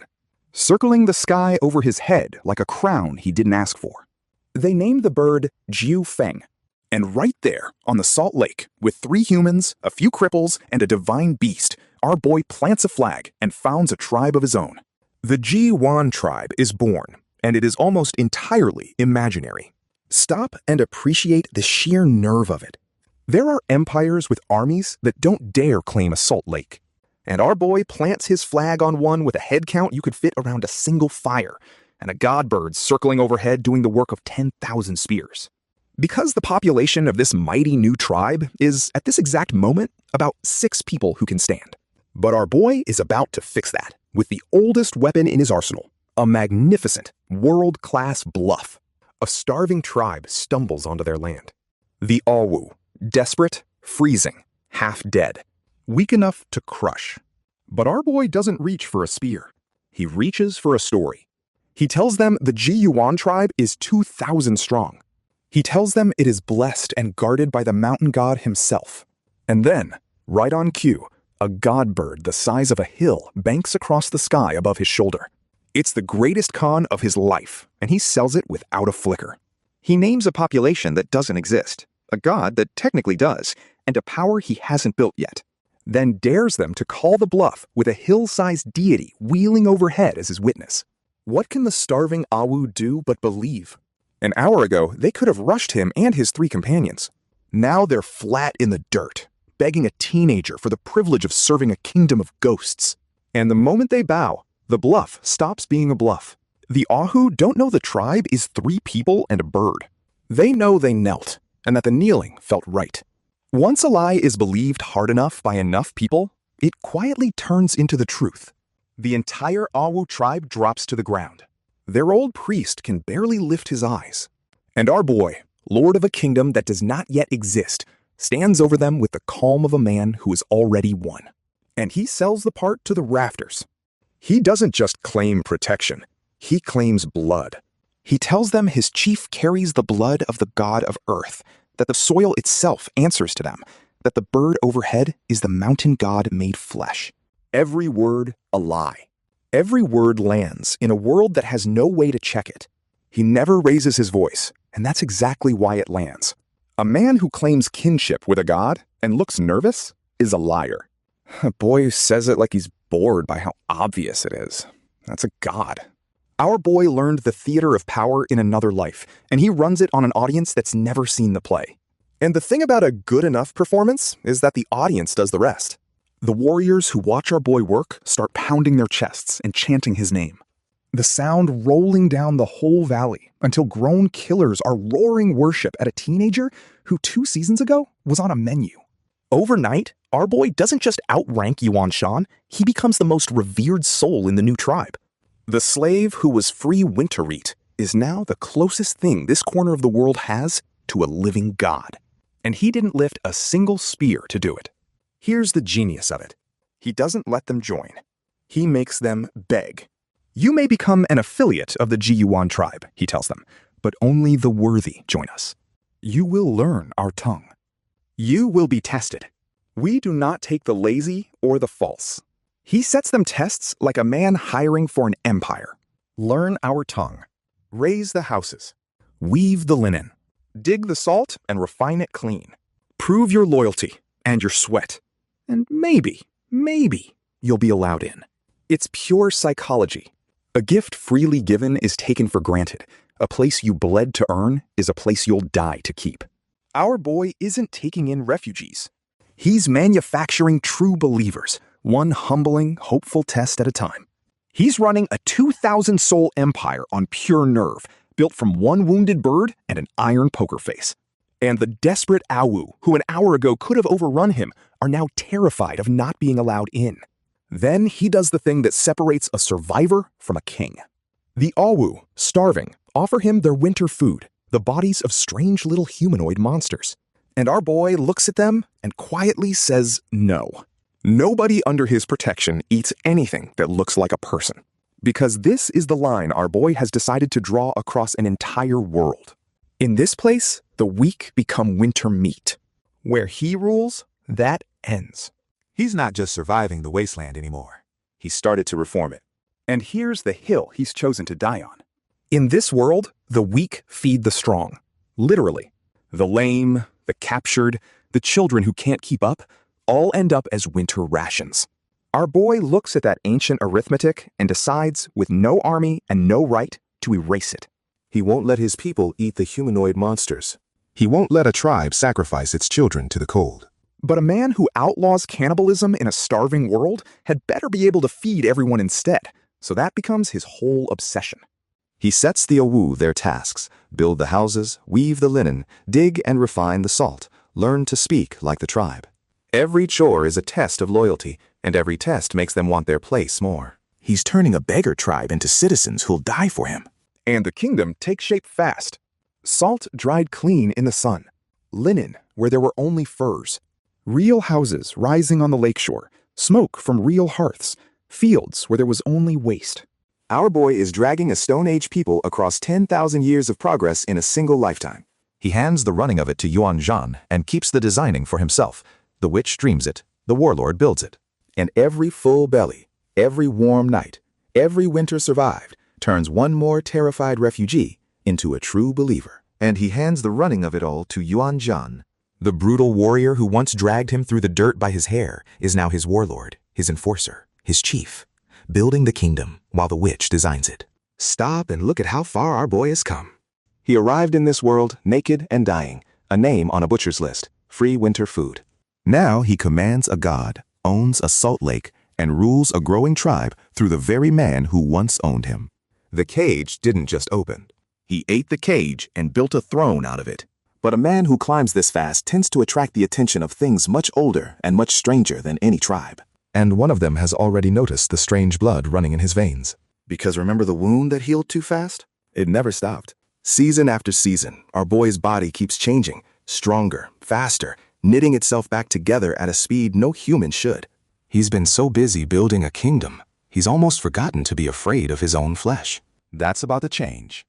Circling the sky over his head like a crown he didn't ask for. They named the bird Jiu Feng, And right there, on the salt lake, with 3 humans, a few cripples, and a divine beast, our boy plants a flag and founds a tribe of his own. The Ji-Yuan tribe is born, and it is almost entirely imaginary. Stop and appreciate the sheer nerve of it. There are empires with armies that don't dare claim a salt lake. And our boy plants his flag on one with a head count you could fit around a single fire, and a god bird circling overhead doing the work of 10,000 spears. Because the population of this mighty new tribe is, at this exact moment, about 6 people who can stand. But our boy is about to fix that with the oldest weapon in his arsenal, a magnificent, world-class bluff. A starving tribe stumbles onto their land. The Awu, desperate, freezing, half dead, weak enough to crush. But our boy doesn't reach for a spear. He reaches for a story. He tells them the Ji-Yuan tribe is 2,000 strong. He tells them it is blessed and guarded by the mountain god himself. And then, right on cue, a god bird the size of a hill banks across the sky above his shoulder. It's the greatest con of his life, and he sells it without a flicker. He names a population that doesn't exist, a god that technically does, and a power he hasn't built yet. Then dares them to call the bluff with a hill-sized deity wheeling overhead as his witness. What can the starving Awu do but believe? An hour ago, they could have rushed him and his 3 companions. Now they're flat in the dirt, begging a teenager for the privilege of serving a kingdom of ghosts. And the moment they bow, the bluff stops being a bluff. The Ahu don't know the tribe is 3 people and a bird. They know they knelt, and that the kneeling felt right. Once a lie is believed hard enough by enough people, it quietly turns into the truth. The entire Awu tribe drops to the ground. Their old priest can barely lift his eyes. And our boy, lord of a kingdom that does not yet exist, stands over them with the calm of a man who has already won. And he sells the part to the rafters. He doesn't just claim protection, he claims blood. He tells them his chief carries the blood of the god of earth, that the soil itself answers to them, that the bird overhead is the mountain god made flesh. Every word a lie. Every word lands in a world that has no way to check it. He never raises his voice, and that's exactly why it lands. A man who claims kinship with a god and looks nervous is a liar. A boy who says it like he's bored by how obvious it is. That's a god. Our boy learned the theater of power in another life, and he runs it on an audience that's never seen the play. And the thing about a good enough performance is that the audience does the rest. The warriors who watch our boy work start pounding their chests and chanting his name. The sound rolling down the whole valley until grown killers are roaring worship at a teenager who 2 seasons ago was on a menu. Overnight, our boy doesn't just outrank Yuan Shan, he becomes the most revered soul in the new tribe. The slave who was free winter-eat is now the closest thing this corner of the world has to a living god. And he didn't lift a single spear to do it. Here's the genius of it. He doesn't let them join. He makes them beg. You may become an affiliate of the Ji-Yuan tribe, he tells them, but only the worthy join us. You will learn our tongue. You will be tested. We do not take the lazy or the false. He sets them tests like a man hiring for an empire. Learn our tongue. Raise the houses. Weave the linen. Dig the salt and refine it clean. Prove your loyalty and your sweat. And maybe you'll be allowed in. It's pure psychology. A gift freely given is taken for granted. A place you bled to earn is a place you'll die to keep. Our boy isn't taking in refugees. He's manufacturing true believers, one humbling, hopeful test at a time. He's running a 2,000-soul empire on pure nerve, built from one wounded bird and an iron poker face. And the desperate Awu, who an hour ago could have overrun him, are now terrified of not being allowed in. Then he does the thing that separates a survivor from a king. The Awu, starving, offer him their winter food, the bodies of strange little humanoid monsters. And our boy looks at them and quietly says no. Nobody under his protection eats anything that looks like a person. Because this is the line our boy has decided to draw across an entire world. In this place, the weak become winter meat. Where he rules, that ends.
He's not just surviving the wasteland anymore.
He started to reform it. And here's the hill he's chosen to die on. In this world, the weak feed the strong. Literally. The lame, the captured, the children who can't keep up, all end up as winter rations. Our boy looks at that ancient arithmetic and decides, with no army and no right, to erase it.
He won't let his people eat the humanoid monsters. He won't let a tribe sacrifice its children to the cold.
But a man who outlaws cannibalism in a starving world had better be able to feed everyone instead, so that becomes his whole obsession.
He sets the Owu their tasks: build the houses, weave the linen, dig and refine the salt, learn to speak like the tribe. Every chore is a test of loyalty, and every test makes them want their place more.
He's turning a beggar tribe into citizens who'll die for him.
And the kingdom takes shape fast. Salt dried clean in the sun. Linen where there were only furs. Real houses rising on the lakeshore. Smoke from real hearths. Fields where there was only waste.
Our boy is dragging a Stone Age people across 10,000 years of progress in a single lifetime.
He hands the running of it to Yuan Zhan and keeps the designing for himself. The witch dreams it, the warlord builds it.
And every full belly, every warm night, every winter survived, turns one more terrified refugee into a true believer. And he hands the running of it all to Yuan Zhan.
The brutal warrior who once dragged him through the dirt by his hair is now his warlord, his enforcer, his chief, building the kingdom while the witch designs it.
Stop and look at how far our boy has come. He arrived in this world naked and dying, a name on a butcher's list, free winter food.
Now he commands a god, owns a salt lake, and rules a growing tribe through the very man who once owned him.
The cage didn't just open. He ate the cage and built a throne out of it.
But a man who climbs this fast tends to attract the attention of things much older and much stranger than any tribe.
And one of them has already noticed the strange blood running in his veins.
Because remember the wound that healed too fast? It never stopped. Season after season, our boy's body keeps changing, stronger, faster, knitting itself back together at a speed no human should.
He's been so busy building a kingdom, he's almost forgotten to be afraid of his own flesh.
That's about to change.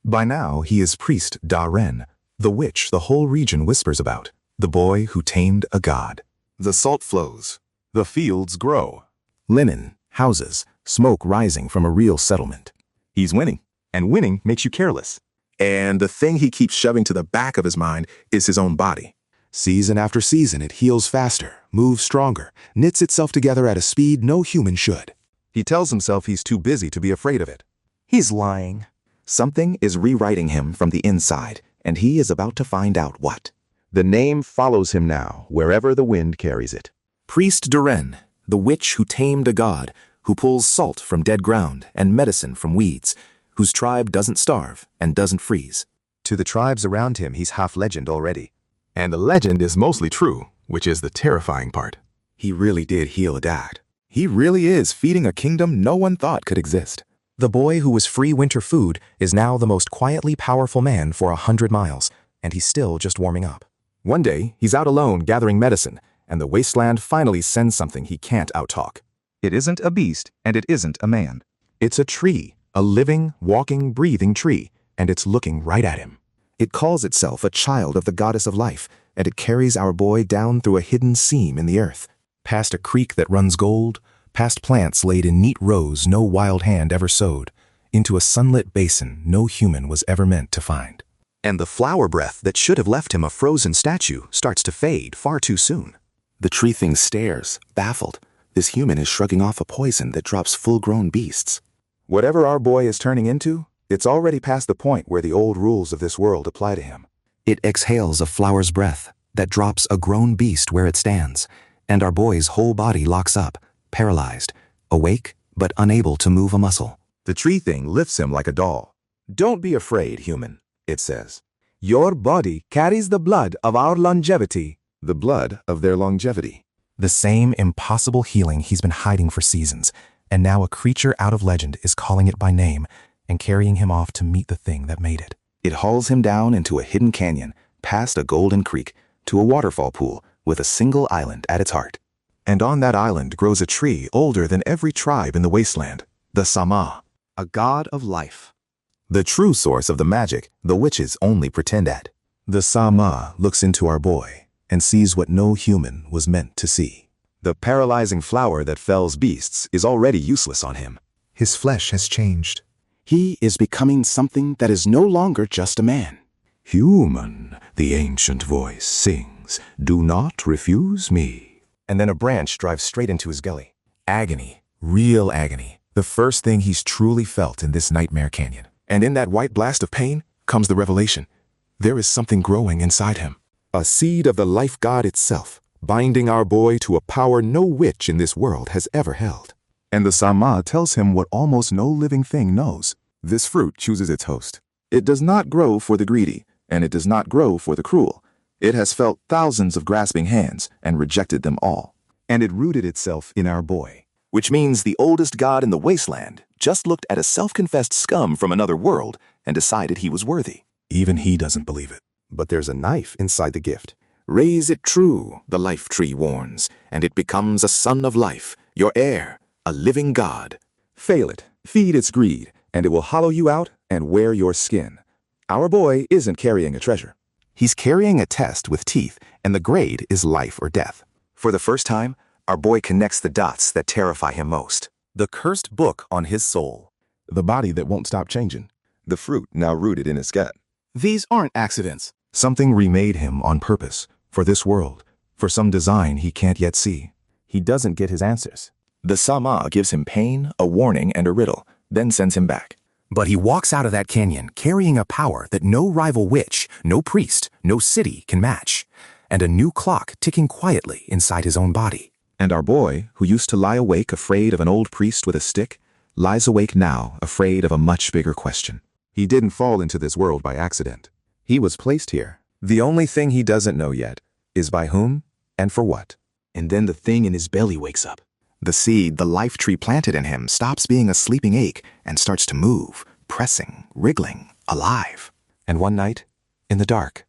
By now, he is priest Da Ren, the witch the whole region whispers about, the boy who tamed a god.
The salt flows. The fields grow.
Linen, houses, smoke rising from a real settlement.
He's winning, and winning makes you careless. And the thing he keeps shoving to the back of his mind is his own body.
Season after season, it heals faster, moves stronger, knits itself together at a speed no human should.
He tells himself he's too busy to be afraid of it.
He's lying.
Something is rewriting him from the inside, and he is about to find out what. The name follows him now, wherever the wind carries it.
Priest Duren, the witch who tamed a god, who pulls salt from dead ground and medicine from weeds, whose tribe doesn't starve and doesn't freeze.
To the tribes around him, he's half legend already.
And the legend is mostly true, which is the terrifying part.
He really did heal a dad. He really is feeding a kingdom no one thought could exist.
The boy who was free winter food is now the most quietly powerful man for 100 miles, and he's still just warming up.
One day, he's out alone gathering medicine, and the wasteland finally sends something he can't outtalk.
It isn't a beast, and it isn't a man.
It's a tree, a living, walking, breathing tree, and it's looking right at him. It calls itself a child of the goddess of life, and it carries our boy down through a hidden seam in the earth,
past a creek that runs gold, past plants laid in neat rows no wild hand ever sowed, into a sunlit basin no human was ever meant to find.
And the flower breath that should have left him a frozen statue starts to fade far too soon. The tree thing stares, baffled. This human is shrugging off a poison that drops full-grown beasts. Whatever our boy is turning into, it's already past the point where the old rules of this world apply to him.
It exhales a flower's breath that drops a grown beast where it stands, and our boy's whole body locks up, paralyzed, awake but unable to move a muscle.
The tree thing lifts him like a doll. "Don't be afraid, human," it says. "Your body carries the blood of our longevity."
The blood of their longevity.
The same impossible healing he's been hiding for seasons, and now a creature out of legend is calling it by name and carrying him off to meet the thing that made it.
It hauls him down into a hidden canyon, past a golden creek, to a waterfall pool with a single island at its heart. And on that island grows a tree older than every tribe in the wasteland, the Sama, a god of life. The true source of the magic the witches only pretend at. The Sama looks into our boy and sees what no human was meant to see. The paralyzing flower that fells beasts is already useless on him.
His flesh has changed.
He is becoming something that is no longer just a man.
Human, the ancient voice sings, do not refuse me.
And then a branch drives straight into his belly. Agony, real agony, the first thing he's truly felt in this nightmare canyon.
And in that white blast of pain comes the revelation. There is something growing inside him. A seed of the life god itself, binding our boy to a power no witch in this world has ever held.
And the Sama tells him what almost no living thing knows. This fruit chooses its host. It does not grow for the greedy, and it does not grow for the cruel. It has felt thousands of grasping hands and rejected them all. And it rooted itself in our boy. Which means the oldest god in the wasteland just looked at a self-confessed scum from another world and decided he was worthy.
Even he doesn't believe it.
But there's a knife inside the gift. Raise it true, the life tree warns, and it becomes a son of life, your heir, a living god. Fail it, feed its greed, and it will hollow you out and wear your skin. Our boy isn't carrying a treasure. He's carrying a test with teeth, and the grade is life or death. For the first time, our boy connects the dots that terrify him most. The cursed book on his soul.
The body that won't stop changing.
The fruit now rooted in his gut.
These aren't accidents.
Something remade him on purpose, for this world, for some design he can't yet see. He doesn't get his answers. The Sama gives him pain, a warning, and a riddle, then sends him back.
But he walks out of that canyon carrying a power that no rival witch, no priest, no city can match, and a new clock ticking quietly inside his own body.
And our boy, who used to lie awake afraid of an old priest with a stick, lies awake now afraid of a much bigger question. He didn't fall into this world by accident. He was placed here. The only thing he doesn't know yet is by whom and for what.
And then the thing in his belly wakes up.
The seed the life tree planted in him stops being a sleeping ache and starts to move, pressing, wriggling, alive. And one night, in the dark,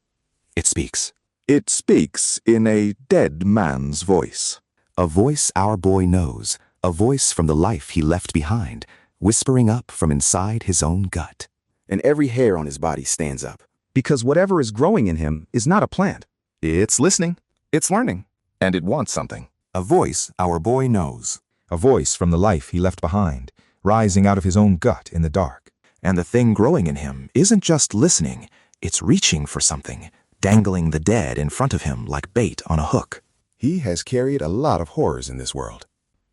it speaks. It speaks in a dead man's voice. A voice our boy knows, a voice from the life he left behind, whispering up from inside his own gut. And every hair on his body stands up. Because whatever is growing in him is not a plant. It's listening, it's learning, and it wants something.
A voice our boy knows.
A voice from the life he left behind, rising out of his own gut in the dark. And the thing growing in him isn't just listening, it's reaching for something, dangling the dead in front of him like bait on a hook.
He has carried a lot of horrors in this world.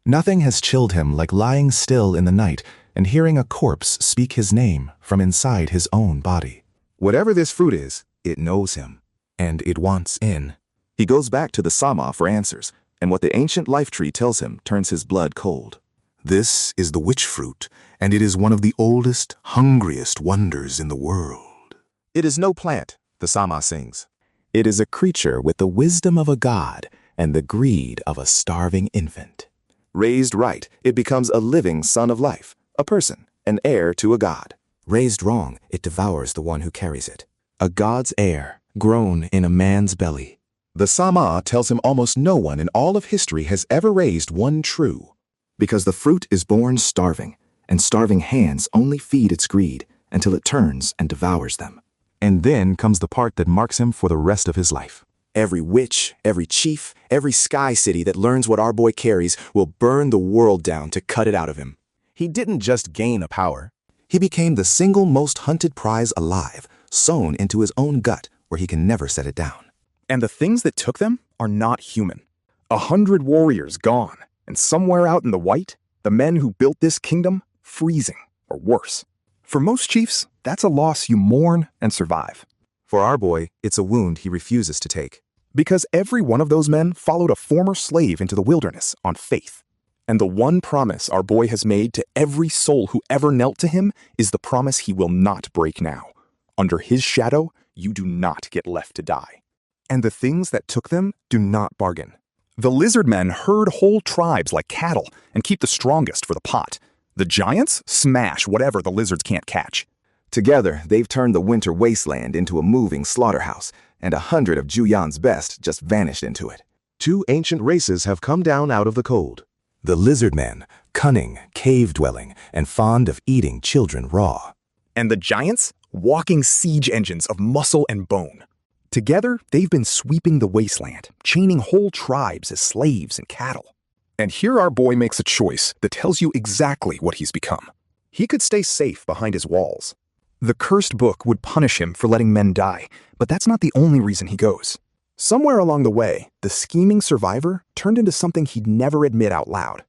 Nothing has chilled him like lying still in the night and hearing a corpse speak his name from inside his own body. Whatever this fruit is, it knows him, and it wants in. He goes back to the Sama for answers, and what the ancient life tree tells him turns his blood cold.
This is the witch fruit, and it is one of the oldest, hungriest wonders in the world.
It is no plant, the Sama sings. It is a creature with the wisdom of a god and the greed of a starving infant. Raised right, it becomes a living son of life, a person, an heir to a god. Raised wrong, it devours the one who carries it. A god's heir, grown in a man's belly. The Sama tells him almost no one in all of history has ever raised one true. Because the fruit is born starving, and starving hands only feed its greed until it turns and devours them. And then comes the part that marks him for the rest of his life. Every witch, every chief, every sky city that learns what our boy carries will burn the world down to cut it out of him. He didn't just gain a power. He became the single most hunted prize alive, sewn into his own gut where he can never set it down.
And the things that took them are not human. 100 warriors gone, and somewhere out in the white, the men who built this kingdom freezing, or worse. For most chiefs, that's a loss you mourn and survive.
For our boy, it's a wound he refuses to take.
Because every one of those men followed a former slave into the wilderness on faith. And the one promise our boy has made to every soul who ever knelt to him is the promise he will not break now. Under his shadow, you do not get left to die. And the things that took them do not bargain. The lizard men herd whole tribes like cattle and keep the strongest for the pot. The giants smash whatever the lizards can't catch.
Together, they've turned the winter wasteland into a moving slaughterhouse, and 100 of Juyan's best just vanished into it.
2 ancient races have come down out of the cold.
The lizard men, cunning, cave-dwelling, and fond of eating children raw.
And the giants, walking siege engines of muscle and bone. Together, they've been sweeping the wasteland, chaining whole tribes as slaves and cattle. And here our boy makes a choice that tells you exactly what he's become. He could stay safe behind his walls, The cursed book would punish him for letting men die, but that's not the only reason he goes. Somewhere along the way, the scheming survivor turned into something he'd never admit out loud.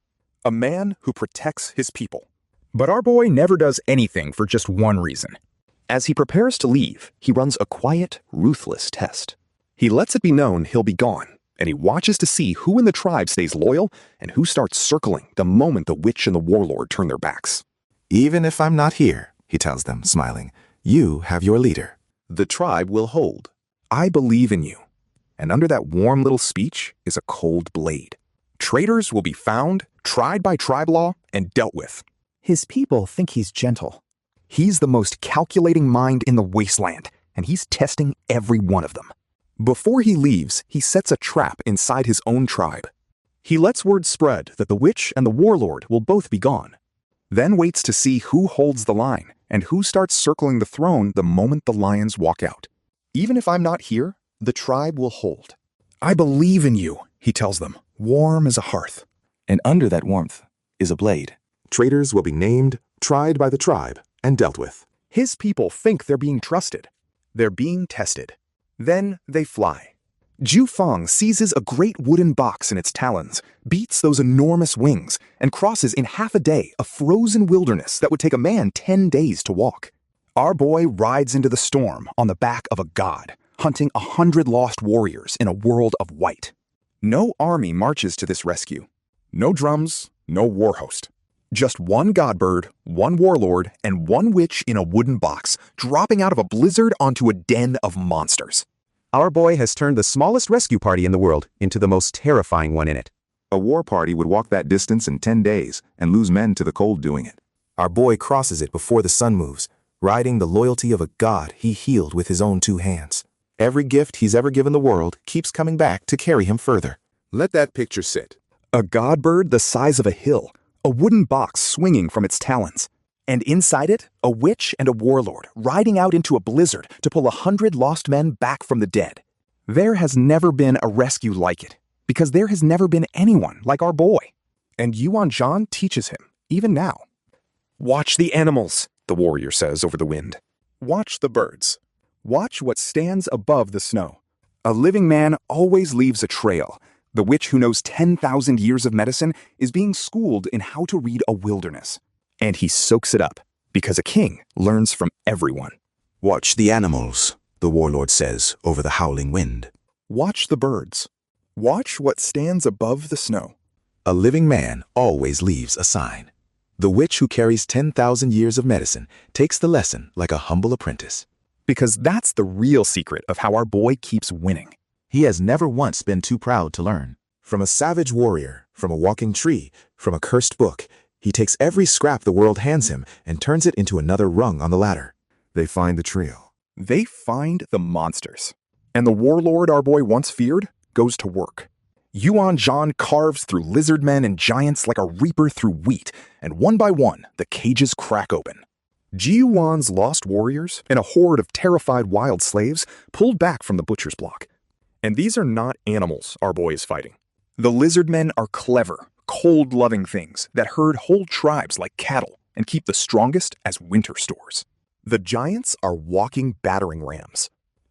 A man who protects his people. But our boy never does anything for just one reason. As he prepares to leave, he runs a quiet, ruthless test. He lets it be known he'll be gone, and he watches to see who in the tribe stays loyal and who starts circling the moment the witch and the warlord turn their backs.
Even if I'm not here, he tells them, smiling, you have your leader.
The tribe will hold.
I believe in you. And under that warm little speech is a cold blade. Traitors will be found, tried by tribe law, and dealt with.
His people think he's gentle.
He's the most calculating mind in the wasteland, and he's testing every one of them. Before he leaves, he sets a trap inside his own tribe. He lets word spread that the witch and the warlord will both be gone. Then waits to see who holds the line and who starts circling the throne the moment the lions walk out. Even if I'm not here, the tribe will hold. I believe in you, he tells them, warm as a hearth.
And under that warmth is a blade.
Traitors will be named, tried by the tribe, and dealt with.
His people think they're being trusted. They're being tested. Then they fly. Ju Feng seizes a great wooden box in its talons, beats those enormous wings, and crosses in half a day a frozen wilderness that would take a man 10 days to walk. Our boy rides into the storm on the back of a god, hunting 100 lost warriors in a world of white. No army marches to this rescue. No drums, no war host. Just one godbird, one warlord, and one witch in a wooden box, dropping out of a blizzard onto a den of monsters.
Our boy has turned the smallest rescue party in the world into the most terrifying one in it.
A war party would walk that distance in 10 days and lose men to the cold doing it.
Our boy crosses it before the sun moves, riding the loyalty of a god he healed with his own 2 hands.
Every gift he's ever given the world keeps coming back to carry him further.
Let that picture sit.
A godbird the size of a hill, a wooden box swinging from its talons. And inside it, a witch and a warlord riding out into a blizzard to pull 100 lost men back from the dead. There has never been a rescue like it, because there has never been anyone like our boy. And Yuan Zhan teaches him, even now. Watch the animals, the warrior says over the wind. Watch the birds. Watch what stands above the snow. A living man always leaves a trail. The witch who knows 10,000 years of medicine is being schooled in how to read a wilderness. And he soaks it up, because a king learns from everyone.
Watch the animals, the warlord says over the howling wind.
Watch the birds. Watch what stands above the snow.
A living man always leaves a sign. The witch who carries 10,000 years of medicine takes the lesson like a humble apprentice.
Because that's the real secret of how our boy keeps winning.
He has never once been too proud to learn. From a savage warrior, from a walking tree, from a cursed book, he takes every scrap the world hands him and turns it into another rung on the ladder.
They find the trail.
They find the monsters. And the warlord our boy once feared goes to work. Yuan Zhan carves through lizard men and giants like a reaper through wheat, and one by one, the cages crack open. Ji Yuan's lost warriors and a horde of terrified wild slaves pulled back from the butcher's block. And these are not animals our boy is fighting. The lizard men are clever, cold-loving things that herd whole tribes like cattle and keep the strongest as winter stores. The giants are walking battering rams.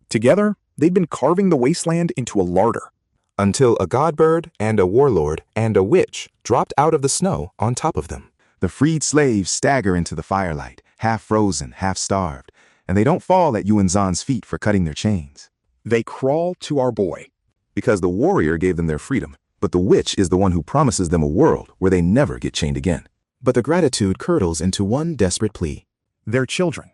Together, they'd been carving the wasteland into a larder.
Until a godbird and a warlord and a witch dropped out of the snow on top of them. The freed slaves stagger into the firelight, half frozen, half starved, and they don't fall at Yuan Zhan's feet for cutting their chains.
They crawl to our boy.
Because the warrior gave them their freedom, but the witch is the one who promises them a world where they never get chained again. But the gratitude curdles into one desperate plea.
Their children.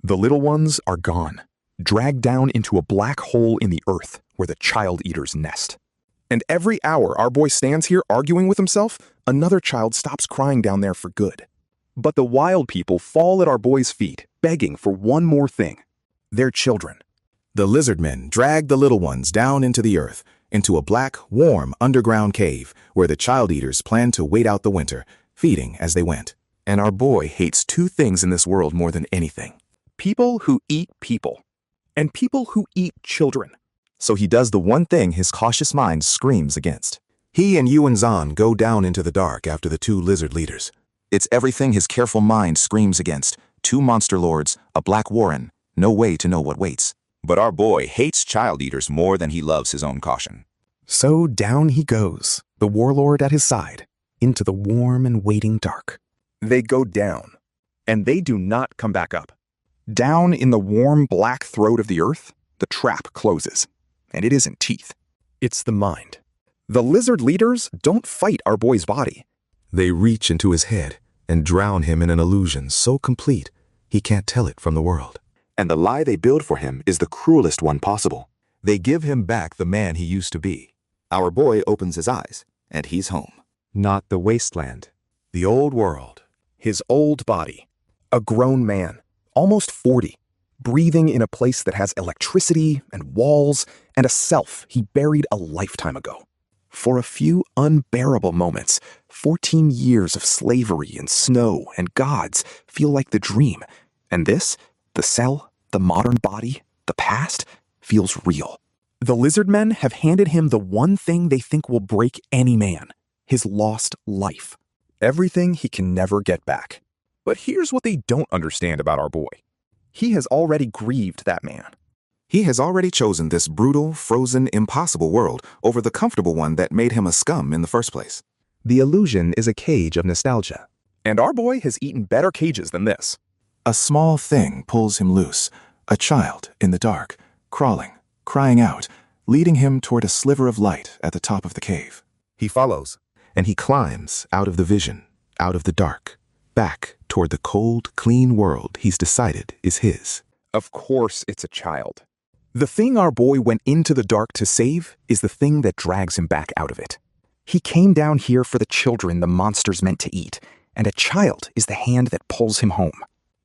The little ones are gone, dragged down into a black hole in the earth where the child eaters nest. And every hour our boy stands here arguing with himself, another child stops crying down there for good. But the wild people fall at our boy's feet, begging for one more thing. Their children.
The lizard men drag the little ones down into the earth, into a black, warm underground cave where the child eaters plan to wait out the winter, feeding as they went.
And our boy hates 2 things in this world more than anything. People who eat people. And people who eat children.
So he does the one thing his cautious mind screams against. He and Yuan Zhan go down into the dark after the 2 lizard leaders. It's everything his careful mind screams against,
2 monster lords, a black warren, no way to know what waits.
But our boy hates child eaters more than he loves his own caution.
So down he goes, the warlord at his side, into the warm and waiting dark.
They go down, and they do not come back up. Down in the warm black throat of the earth, the trap closes. And it isn't teeth. It's the mind. The lizard leaders don't fight our boy's body.
They reach into his head and drown him in an illusion so complete he can't tell it from the world.
And the lie they build for him is the cruelest one possible.
They give him back the man he used to be.
Our boy opens his eyes, and he's home.
Not the wasteland, the old world.
His old body. A grown man, almost 40, breathing in a place that has electricity and walls and a self he buried a lifetime ago. For a few unbearable moments, 14 years of slavery and snow and gods feel like the dream. And this, the cell, the modern body, the past, feels real. The lizard men have handed him the one thing they think will break any man, his lost life. Everything he can never get back. But here's what they don't understand about our boy. He has already grieved that man.
He has already chosen this brutal, frozen, impossible world over the comfortable one that made him a scum in the first place.
The illusion is a cage of nostalgia.
And our boy has eaten better cages than this.
A small thing pulls him loose, a child in the dark, crawling, crying out, leading him toward a sliver of light at the top of the cave.
He follows, and he climbs out of the vision, out of the dark, back toward the cold, clean world he's decided is his.
Of course it's a child. The thing our boy went into the dark to save is the thing that drags him back out of it. He came down here for the children the monsters meant to eat, and a child is the hand that pulls him home.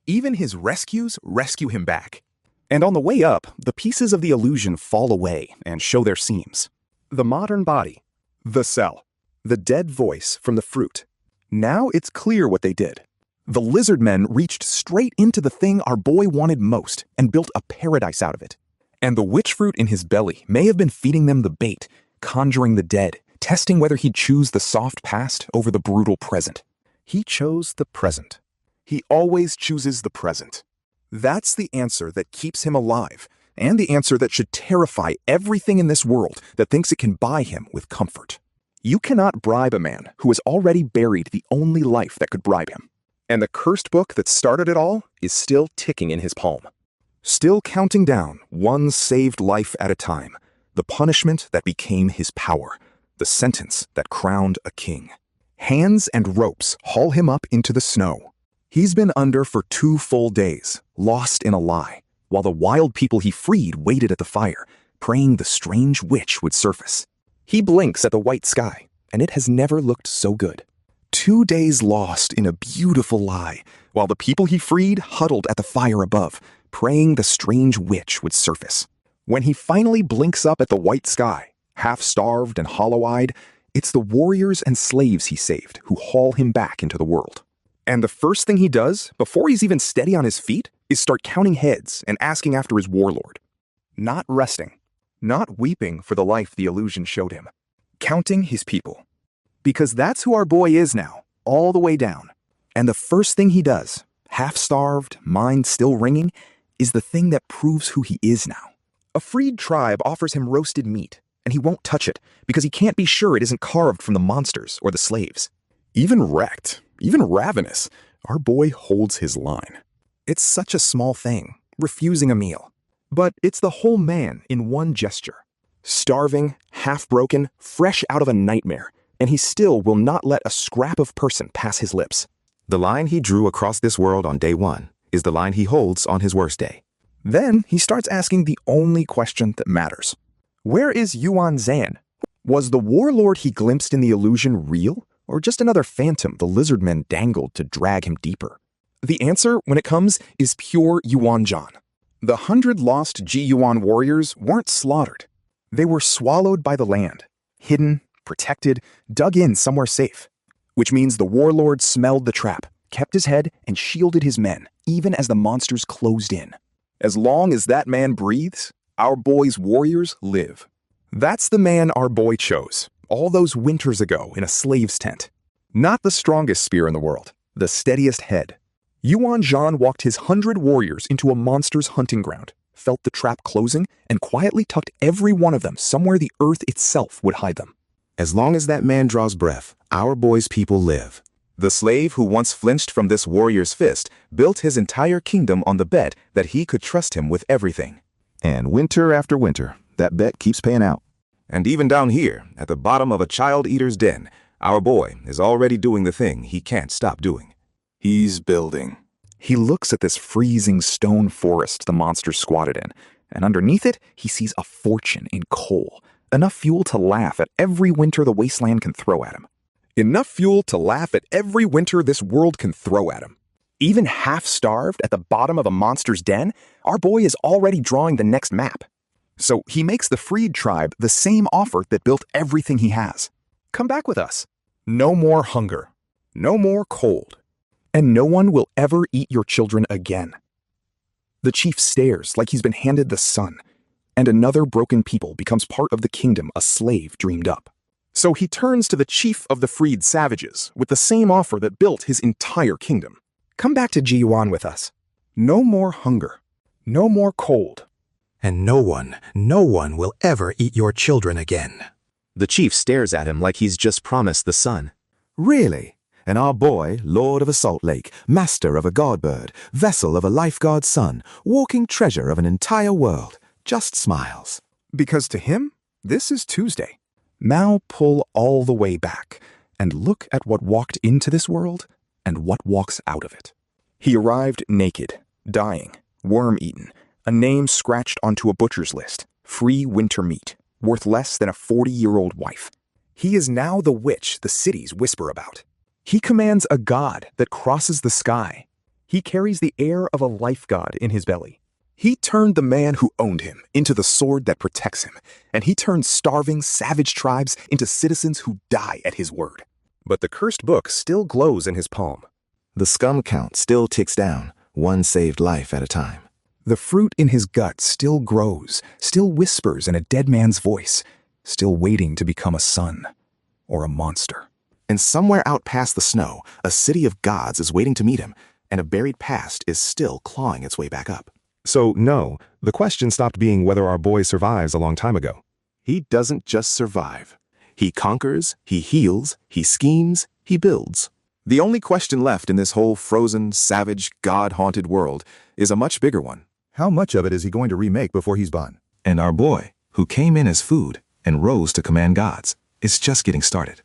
Even his rescues rescue him back. And on the way up, the pieces of the illusion fall away and show their seams. The modern body, the cell, the dead voice from the fruit. Now it's clear what they did. The lizard men reached straight into the thing our boy wanted most and built a paradise out of it. And the witch fruit in his belly may have been feeding them the bait, conjuring the dead, testing whether he'd choose the soft past over the brutal present. He chose the present. He always chooses the present. That's the answer that keeps him alive, and the answer that should terrify everything in this world that thinks it can buy him with comfort. You cannot bribe a man who has already buried the only life that could bribe him. And the cursed book that started it all is still ticking in his palm. Still counting down one saved life at a time, the punishment that became his power, the sentence that crowned a king. Hands and ropes haul him up into the snow. He's been under for 2 full days, lost in a lie, while the wild people he freed waited at the fire, praying the strange witch would surface. He blinks at the white sky, and it has never looked so good. 2 days lost in a beautiful lie, while the people he freed huddled at the fire above, praying the strange witch would surface. When he finally blinks up at the white sky, half-starved and hollow-eyed, it's the warriors and slaves he saved who haul him back into the world. And the first thing he does, before he's even steady on his feet, is start counting heads and asking after his warlord. Not resting, not weeping for the life the illusion showed him. Counting his people. Because that's who our boy is now, all the way down. And the first thing he does, half-starved, mind still ringing, is the thing that proves who he is now. A freed tribe offers him roasted meat, and he won't touch it because he can't be sure it isn't carved from the monsters or the slaves. Even wrecked, even ravenous, our boy holds his line. It's such a small thing, refusing a meal. But it's the whole man in one gesture. Starving, half-broken, fresh out of a nightmare, and he still will not let a scrap of person pass his lips.
The line he drew across this world on day 1 is the line he holds on his worst day.
Then he starts asking the only question that matters. Where is Yuan Zan? Was the warlord he glimpsed in the illusion real, or just another phantom the lizard men dangled to drag him deeper? The answer, when it comes, is pure Yuan-jan. The 100 lost Ji-Yuan warriors weren't slaughtered. They were swallowed by the land, hidden, protected, dug in somewhere safe. Which means the warlord smelled the trap, kept his head, and shielded his men, even as the monsters closed in. As long as that man breathes, our boy's warriors live. That's the man our boy chose, all those winters ago in a slave's tent. Not the strongest spear in the world, the steadiest head. Yuan Zhan walked his 100 warriors into a monster's hunting ground, felt the trap closing, and quietly tucked every one of them somewhere the earth itself would hide them.
As long as that man draws breath, our boy's people live.
The slave who once flinched from this warrior's fist built his entire kingdom on the bet that he could trust him with everything.
And winter after winter, that bet keeps paying out.
And even down here, at the bottom of a child-eater's den, our boy is already doing the thing he can't stop doing.
He's building.
He looks at this freezing stone forest the monster squatted in, and underneath it, he sees a fortune in coal, enough fuel to laugh at every winter the wasteland can throw at him. Enough fuel to laugh at every winter this world can throw at him. Even half-starved at the bottom of a monster's den, our boy is already drawing the next map. So he makes the freed tribe the same offer that built everything he has. Come back with us. No more hunger. No more cold. And no one will ever eat your children again. The chief stares like he's been handed the sun, and another broken people becomes part of the kingdom a slave dreamed up. So he turns to the chief of the freed savages with the same offer that built his entire kingdom. Come back to Jiyuan with us. No more hunger. No more cold.
And no one will ever eat your children again.
The chief stares at him like he's just promised the sun.
Really? And our boy, lord of a salt lake, master of a god bird, vessel of a lifeguard sun, walking treasure of an entire world, just smiles.
Because to him, this is Tuesday. Now pull all the way back and look at what walked into this world and what walks out of it. He arrived naked, dying, worm-eaten, a name scratched onto a butcher's list, free winter meat, worth less than a 40-year-old wife. He is now the witch the cities whisper about. He commands a god that crosses the sky. He carries the air of a life god in his belly. He turned the man who owned him into the sword that protects him, and he turned starving, savage tribes into citizens who die at his word. But the cursed book still glows in his palm.
The scum count still ticks down, one saved life at a time.
The fruit in his gut still grows, still whispers in a dead man's voice, still waiting to become a son or a monster.
And somewhere out past the snow, a city of gods is waiting to meet him, and a buried past is still clawing its way back up.
So, no, the question stopped being whether our boy survives a long time ago.
He doesn't just survive. He conquers, he heals, he schemes, he builds. The only question left in this whole frozen, savage, god-haunted world is a much bigger one.
How much of it is he going to remake before he's done? And our boy, who came in as food and rose to command gods, is just getting started.